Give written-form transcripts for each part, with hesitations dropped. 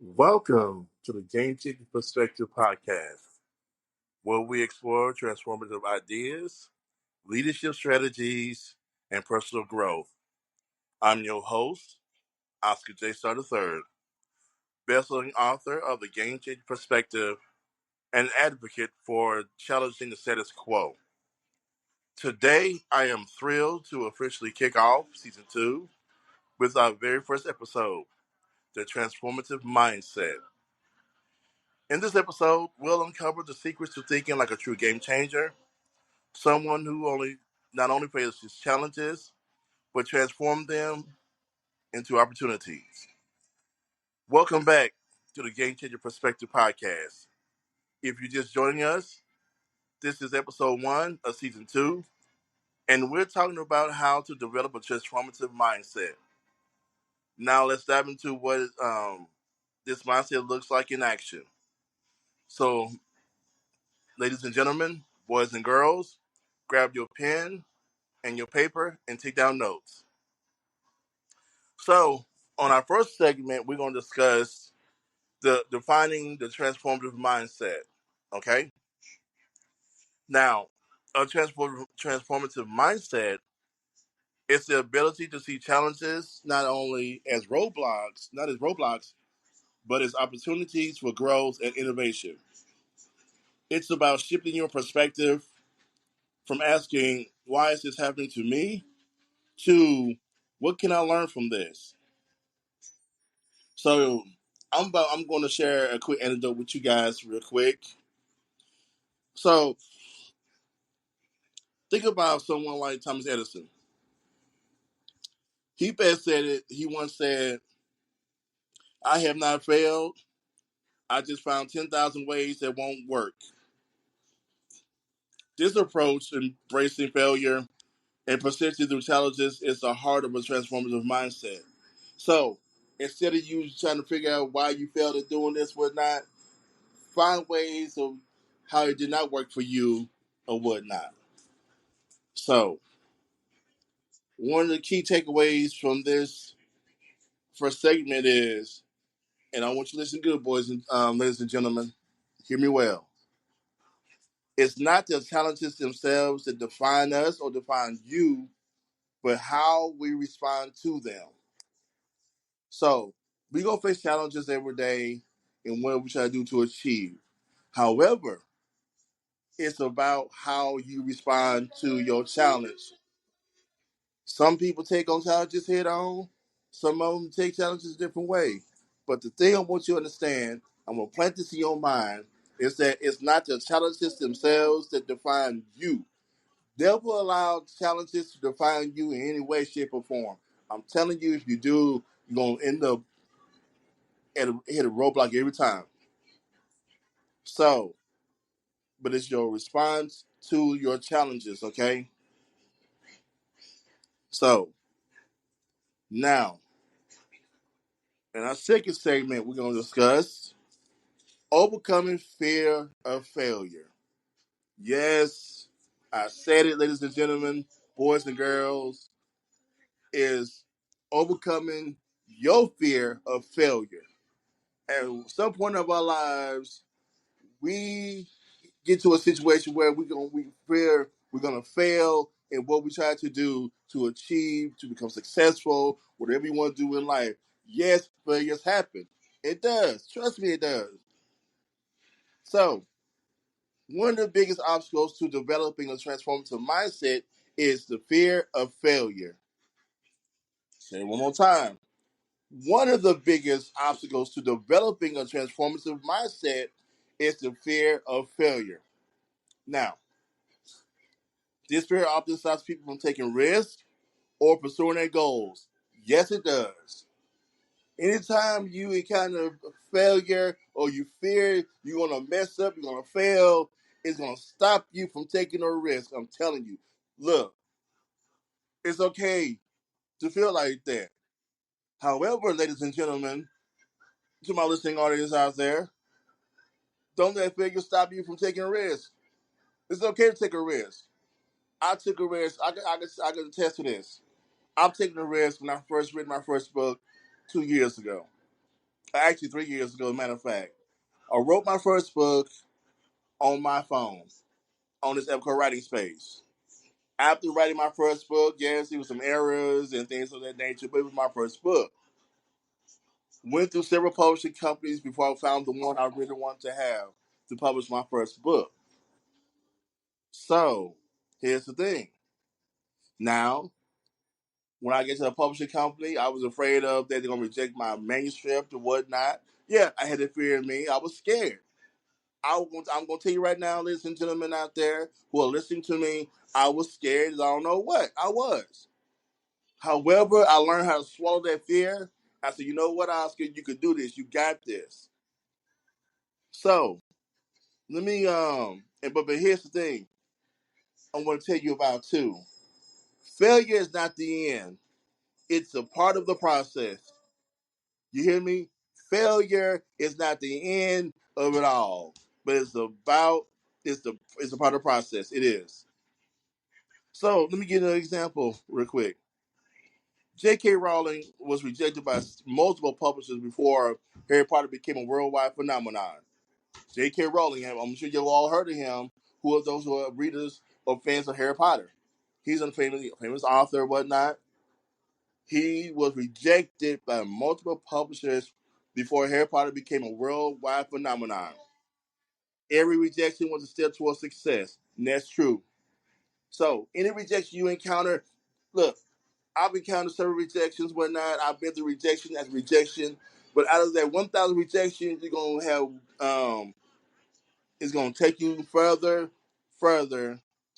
Welcome to the GameChanger Perspective Podcast, where we explore transformative ideas, leadership strategies, and personal growth. I'm your host, Oscar J. Starr III, best-selling author of the GameChanger Perspective and advocate for challenging the status quo. Today, I am thrilled to officially kick off Season 2 with our very first episode, The Transformative Mindset. In this episode, we'll uncover the secrets to thinking like a true game changer, someone who not only faces challenges, but transform them into opportunities. Welcome back to the Game Changer Perspective Podcast. If you're just joining us, this is episode 1 of season 2, and we're talking about how to develop a transformative mindset. Now let's dive into what this mindset looks like in action. So, ladies and gentlemen, boys and girls, grab your pen and your paper and take down notes. So, on our first segment, we're going to discuss the defining the transformative mindset. Okay. Now, a transformative mindset is the ability to see challenges not only as roadblocks, but as opportunities for growth and innovation. It's about shifting your perspective from asking, why is this happening to me? To what can I learn from this? So I'm going to share a quick anecdote with you guys real quick. So think about someone like Thomas Edison. He best said it. He once said, "I have not failed. I just found 10,000 ways that won't work." This approach, embracing failure and persisting through challenges, is the heart of a transformative mindset. So instead of you trying to figure out why you failed at doing this, whatnot, find ways of how it did not work for you or whatnot. So one of the key takeaways from this first segment is, and I want you to listen good, boys and ladies and gentlemen, hear me well. It's not the challenges themselves that define us or define you, but how we respond to them. So we go face challenges every day and what we try to do to achieve. However, it's about how you respond to your challenge. Some people take on challenges head on. Some of them take challenges a different way. But the thing I want you to understand, I'm going to plant this in your mind, is that it's not the challenges themselves that define you. Never allow challenges to define you in any way, shape, or form. I'm telling you, if you do, you're going to end up hit a roadblock every time. So, but it's your response to your challenges, okay? So, now, in our second segment, we're going to discuss overcoming fear of failure. Yes, I said it, ladies and gentlemen, boys and girls, is overcoming your fear of failure. At some point of our lives, we get to a situation where we fear we're gonna fail in what we try to do to achieve, to become successful, whatever you want to do in life. Yes, failures happen. It does. Trust me, it does. So, one of the biggest obstacles to developing a transformative mindset is the fear of failure. Say it one more time. One of the biggest obstacles to developing a transformative mindset is the fear of failure. Now, this fear often stops people from taking risks or pursuing their goals. Yes, it does. Anytime you encounter failure or you fear you're going to mess up, you're going to fail, it's going to stop you from taking a risk. I'm telling you. Look, it's okay to feel like that. However, ladies and gentlemen, to my listening audience out there, don't let failure stop you from taking a risk. It's okay to take a risk. I took a risk. I can attest to this. I'm taking a risk when I first read my first book 2 years ago. Actually, 3 years ago, as a matter of fact. I wrote my first book on my phone on this app called Writing Space. After writing my first book, yes, there was some errors and things of that nature, but it was my first book. Went through several publishing companies before I found the one I really wanted to have to publish my first book. So, here's the thing. Now, when I get to a publishing company, I was afraid of that they're going to reject my manuscript or whatnot. Yeah, I had the fear in me. I was scared. I'm going to tell you right now, ladies and gentlemen out there who are listening to me, I was scared as I don't know what. I was. However, I learned how to swallow that fear. I said, you know what, Oscar, you could do this. You got this. So, let me, but here's the thing I'm going to tell you about too. Failure is not the end. It's a part of the process. You hear me? Failure is not the end of it all, but it's a part of the process. It is. So let me give you an example real quick. J.K. Rowling was rejected by multiple publishers before Harry Potter became a worldwide phenomenon. J.K. Rowling, I'm sure you've all heard of him, who are those who are readers or fans of Harry Potter. He's a famous author or whatnot. He was rejected by multiple publishers before Harry Potter became a worldwide phenomenon. Every rejection was a step towards success, and that's true. So, any rejection you encounter, look, I've encountered several rejections, whatnot. I've been through rejection as rejection, but out of that 1,000 rejections, you're gonna have, it's gonna take you further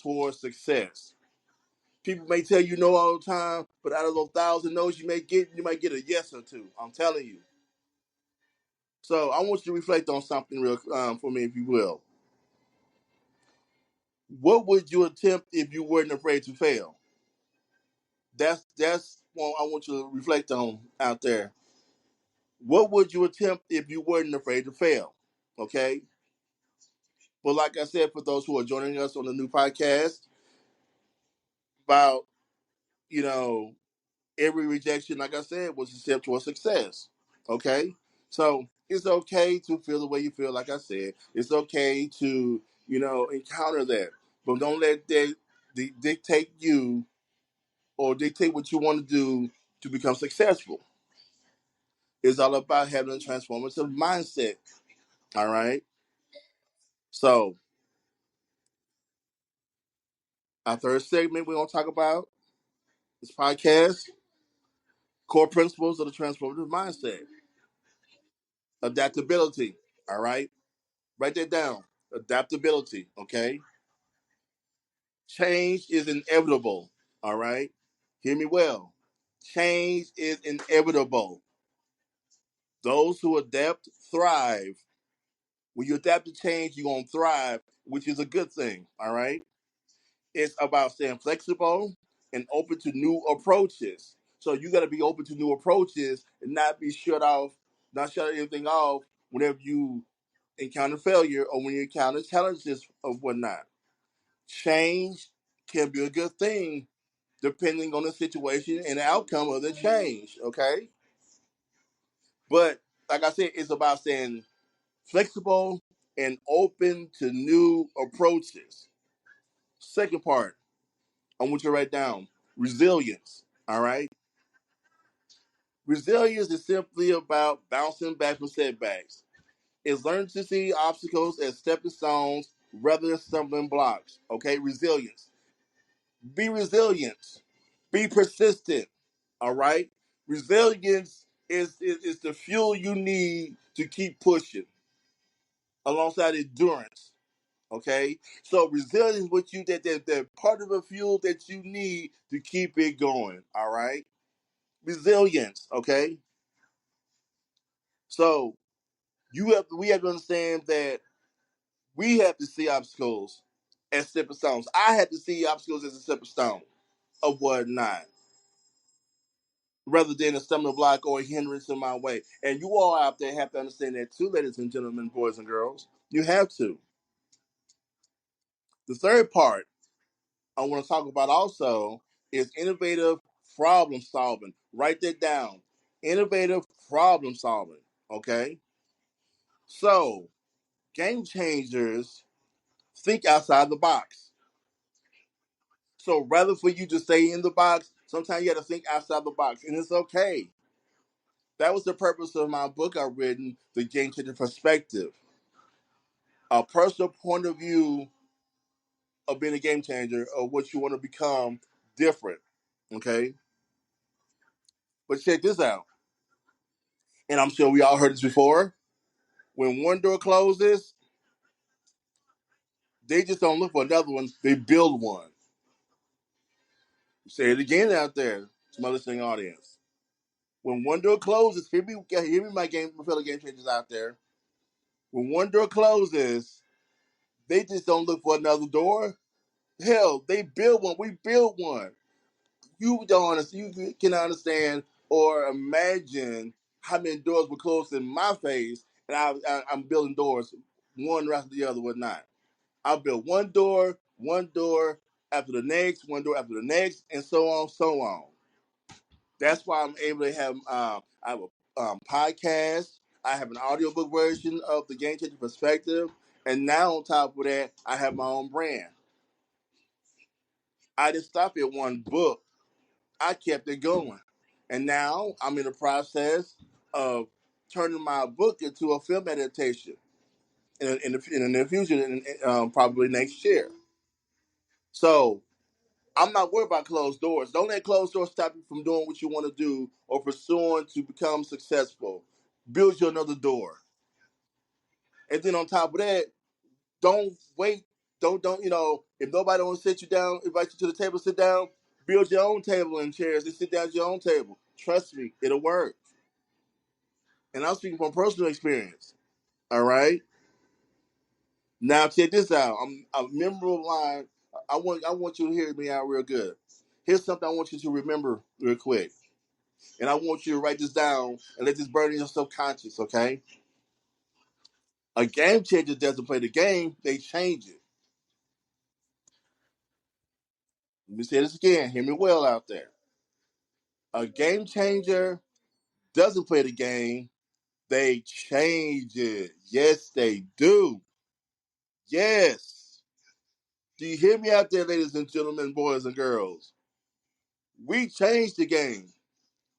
towards success. People may tell you no all the time, but out of those 1,000 no's you might get a yes or two. I'm telling you. So I want you to reflect on something real for me, if you will. What would you attempt if you weren't afraid to fail? That's what I want you to reflect on out there. What would you attempt if you weren't afraid to fail? Okay. Well, like I said, for those who are joining us on the new podcast, about you know every rejection, like I said, was a step towards success. Okay? So it's okay to feel the way you feel, like I said. It's okay to, encounter that. But don't let that dictate you or dictate what you want to do to become successful. It's all about having a transformative mindset. All right? So our third segment we're going to talk about this podcast, core principles of the transformative mindset. Adaptability. All right? Write that down. Adaptability, okay? Change is inevitable, all right? Hear me well. Change is inevitable. Those who adapt thrive. When you adapt to change, you're going to thrive, which is a good thing, all right? It's about staying flexible and open to new approaches. So you got to be open to new approaches and not be not shut anything off whenever you encounter failure or when you encounter challenges or whatnot. Change can be a good thing depending on the situation and the outcome of the change, okay? But like I said, it's about staying flexible and open to new approaches. Second part, I want you to write down resilience, all right? Resilience is simply about bouncing back from setbacks. It's learning to see obstacles as stepping stones rather than stumbling blocks, okay? Resilience. Be resilient. Be persistent. All right. Resilience is the fuel you need to keep pushing alongside endurance. Okay. So resilience is what that part of the fuel that you need to keep it going. All right. Resilience. Okay. So we have to understand that we have to see obstacles as stepping stones. I had to see obstacles as a stepping stone of whatnot, rather than a stumbling block or a hindrance in my way. And you all out there have to understand that too, ladies and gentlemen, boys and girls. You have to. The third part I want to talk about also is innovative problem solving. Write that down. Innovative problem solving. Okay? So, game changers think outside the box. So rather for you to stay in the box, sometimes you got to think outside the box, and it's okay. That was the purpose of my book I've written, The GameChanger Perspective. A personal point of view of being a game changer, of what you want to become different. Okay? But check this out. And I'm sure we all heard this before. When one door closes, they just don't look for another one, they build one. Say it again out there to my listening audience. When one door closes, hear me, my fellow game changers out there. When one door closes, they just don't look for another door. Hell, they build one. We build one. You cannot understand or imagine how many doors were closed in my face, and I'm building doors one after the other, whatnot. I'll build one door after the next, one door after the next, and so on, so on. That's why I'm able to have. I have a podcast. I have an audiobook version of the Game Changer Perspective, and now on top of that, I have my own brand. I didn't stop at one book. I kept it going, and now I'm in the process of turning my book into a film adaptation in the near future, probably next year. So I'm not worried about closed doors. Don't let closed doors stop you from doing what you want to do or pursuing to become successful. Build you another door. And then on top of that, don't wait. Don't if nobody wants to sit you down, invite you to the table, sit down, build your own table and chairs and sit down at your own table. Trust me, it'll work. And I'm speaking from personal experience. All right. Now check this out. I'm a memorable line. I want you to hear me out real good. Here's something I want you to remember real quick. And I want you to write this down and let this burn in your subconscious, okay? A game changer doesn't play the game, they change it. Let me say this again. Hear me well out there. A game changer doesn't play the game, they change it. Yes, they do. Yes. Do you hear me out there, ladies and gentlemen, boys and girls? We changed the game.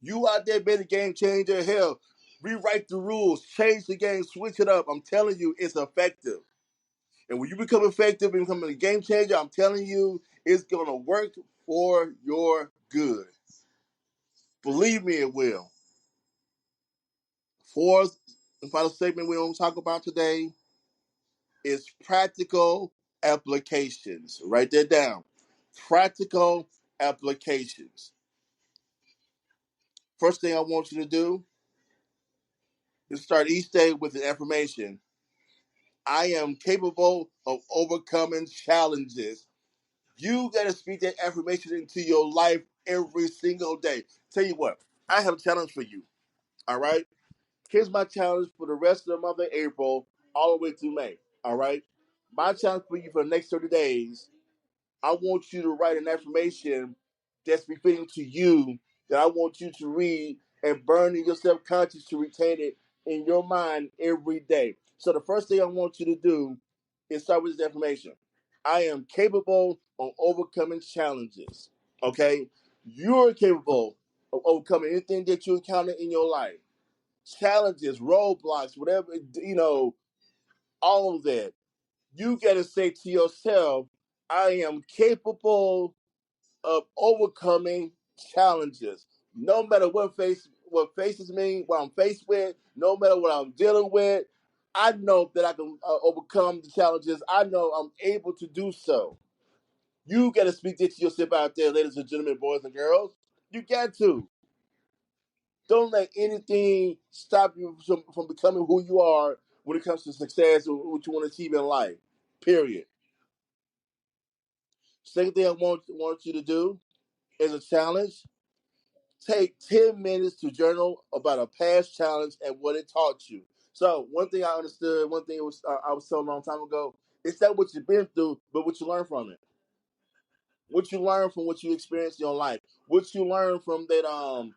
You out there being a game changer, hell, rewrite the rules, change the game, switch it up. I'm telling you, it's effective. And when you become effective and become a game changer, I'm telling you, it's going to work for your good. Believe me, it will. Fourth and final statement we're going to talk about today is practical applications. Write that down. Practical applications. First thing I want you to do is start each day with an affirmation. I am capable of overcoming challenges. You got to speak that affirmation into your life every single day. Tell you what, I have a challenge for you. All right? Here's my challenge for the rest of the month of April, all the way through May. All right? My challenge for you for the next 30 days, I want you to write an affirmation that's befitting to you, that I want you to read and burn in your subconscious to retain it in your mind every day. So the first thing I want you to do is start with this affirmation. I am capable of overcoming challenges. Okay? You're capable of overcoming anything that you encounter in your life. Challenges, roadblocks, whatever, all of that. You got to say to yourself, I am capable of overcoming challenges. No matter what faces me, what I'm faced with, no matter what I'm dealing with, I know that I can overcome the challenges. I know I'm able to do so. You got to speak this to yourself out there, ladies and gentlemen, boys and girls. You got to. Don't let anything stop you from becoming who you are when it comes to success or what you want to achieve in life. Period. Second thing I want you to do is a challenge. Take 10 minutes to journal about a past challenge and what it taught you. So one thing I understood, one thing I was told a long time ago, it's not what you've been through, but what you learn from it. What you learn from what you experienced in your life. What you learn from that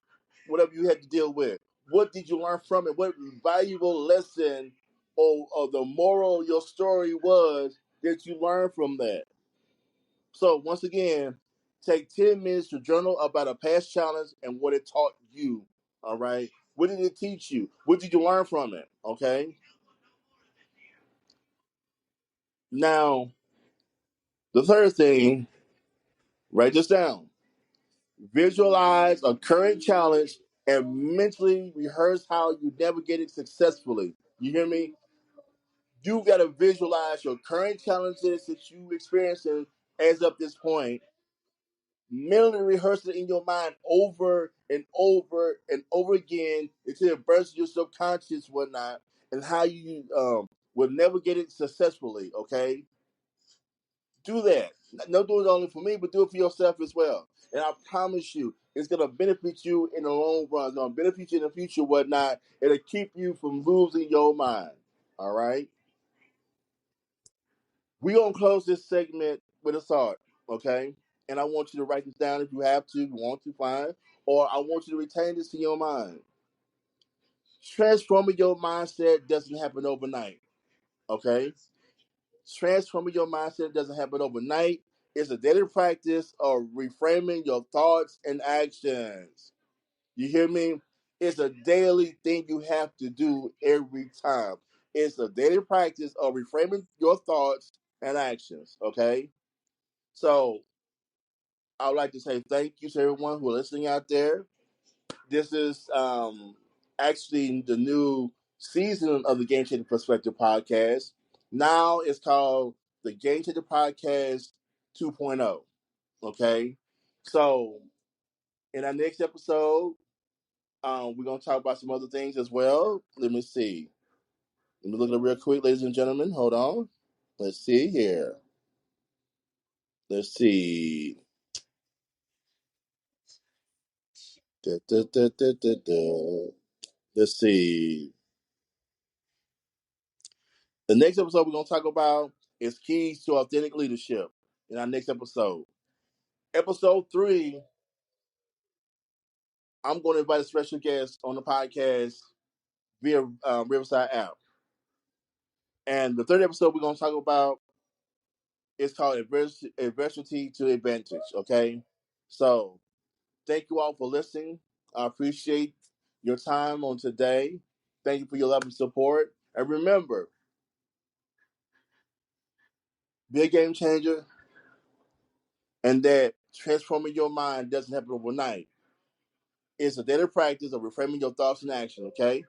whatever you had to deal with. What did you learn from it? What valuable lesson or the moral of your story was that you learned from that? So once again, take 10 minutes to journal about a past challenge and what it taught you. All right. What did it teach you? What did you learn from it? Okay. Now, the third thing, write this down. Visualize a current challenge and mentally rehearse how you navigate it successfully. You hear me? You got to visualize your current challenges that you experiencing as of this point. Mentally rehearse it in your mind over and over and over again until it bursts your subconscious, whatnot, and how you will navigate it successfully. Okay, do that. Don't do it only for me, but do it for yourself as well. And I promise you, it's gonna benefit you in the long run. It's gonna benefit you in the future, whatnot. It'll keep you from losing your mind. All right. We're gonna close this segment with a thought, okay? And I want you to write this down if you have to, if you want to, fine. Or I want you to retain this in your mind. Transforming your mindset doesn't happen overnight, okay? Transforming your mindset doesn't happen overnight. It's a daily practice of reframing your thoughts and actions. You hear me? It's a daily thing you have to do every time. It's a daily practice of reframing your thoughts and actions, okay? So I would like to say thank you to everyone who are listening out there. This is actually the new season of the GameChanger Perspective Podcast. Now it's called the GameChanger Podcast 2.0. Okay, so in our next episode, we're gonna talk about some other things as well. Let me see. Let me look at it real quick, ladies and gentlemen. Hold on. Let's see here. Let's see. Da, da, da, da, da, da. Let's see. The next episode we're going to talk about is keys to authentic leadership in our next episode. Episode 3, I'm going to invite a special guest on the podcast via Riverside app. And the third episode we're going to talk about is called Adversity to Advantage, okay? So thank you all for listening. I appreciate your time on today. Thank you for your love and support. And remember, be a game changer, and that transforming your mind doesn't happen overnight. It's a daily practice of reframing your thoughts and action, okay?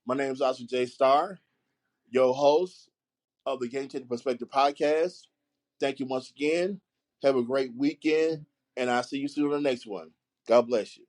My name is Oscar J. Starr, your host of the GameChanger Perspective Podcast. Thank you once again. Have a great weekend, and I'll see you soon on the next one. God bless you.